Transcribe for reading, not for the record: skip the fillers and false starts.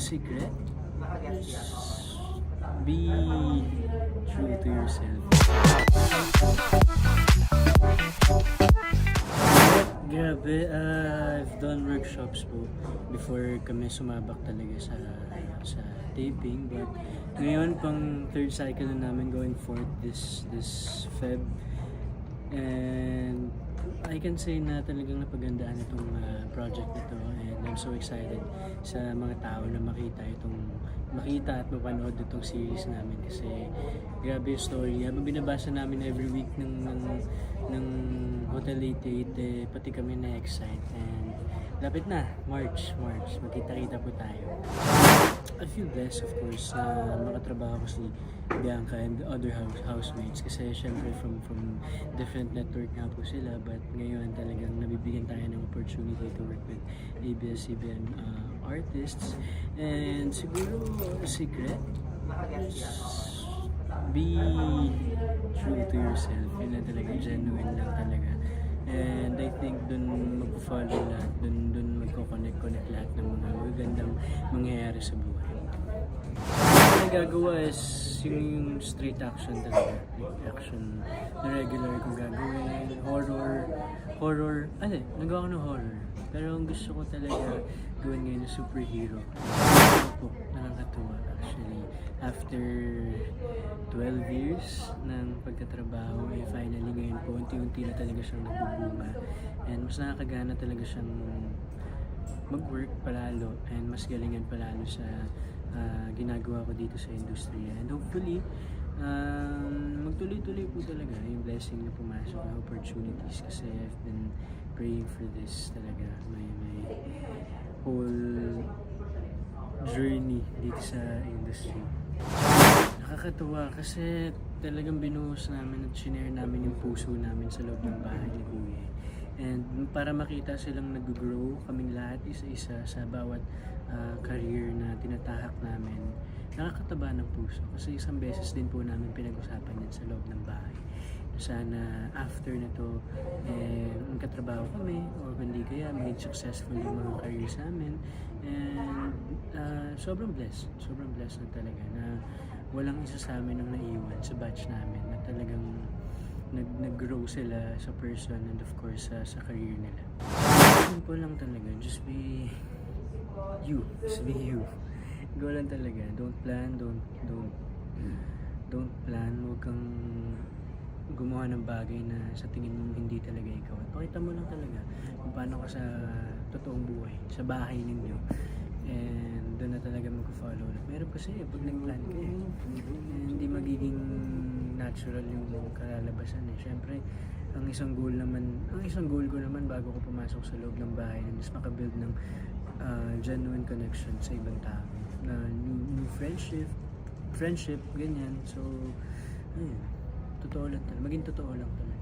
secret. Just be true to yourself. Grabe, I've done workshops po before kami sumabak talaga sa taping, but ngayon pang third cycle na namin going forth this Feb, and I can say na talagang napagandaan itong project nito, and I'm so excited sa mga tao na makita at mapanood itong series namin, kasi grabe yung story. Habang binabasa namin every week ng Hotel 88, pati kami na-excite, and lapit na, March, magkita-kita po tayo. I feel blessed, of course, makatrabaho ko si Bianca and the other housemates, kasi syempre from different network nga po sila, but ngayon talagang nabibigyan tayo ng opportunity to work with ABS-CBN artists. And siguro secret, just be true to yourself. Yun na talaga, genuine lang talaga. And I think dun mag-follow lahat, dun magko-connect lahat ng mga magagandang mangyayari sa buhay. Ang gagawa is yung straight action talaga. Action na regular kong gagawin. Horror. Nagawa ko ng horror. Pero ang gusto ko talaga gawin ngayon na superhero. Nakakatuwa actually. After 12 years ng pagkatrabaho, finally ngayon po, unti-unti na talaga siyang nagbubunga. And mas nakakagana talaga siyang mag-work palalo, and mas galingan palalo sa ginagawa ko dito sa industriya. And hopefully, magtuloy-tuloy po talaga yung blessing na pumasok, na opportunities, kasi I've been praying for this talaga. May whole journey dito sa industry. Nakakatuwa kasi talagang binuhos namin at shinare namin yung puso namin sa loob ng bahay ni Kuya. And para makita silang nag-grow kaming lahat isa-isa sa bawat career na tinatahak namin, nakakataba ng puso. Kasi isang beses din po namin pinag-usapan yan sa loob ng bahay. Sana after na to, magkatrabaho kami, o hindi kaya maging successful yung mga career sa amin. And sobrang blessed na talaga na walang isa sa amin ang naiwan sa batch namin, na talagang nag-grow sila sa person and of course sa career nila. Simple lang talaga, just be you. Go lang talaga. Don't plan, don't plan. Huwag kang gumawa ng bagay na sa tingin mo hindi talaga ikaw. At pakita mo lang talaga kung paano ka sa totoong buhay, sa bahay ninyo. And doon na talaga mag-follow. Meron kasi pag nag-plan ka hindi magiging natural yung kalalabasan eh. Siyempre, ang isang goal ko naman bago ko pumasok sa loob ng bahay is makabuild ng genuine connection sa ibang tao, na new friendship, ganyan. So, ayun, totoo lang talaga. Maging totoo lang talaga.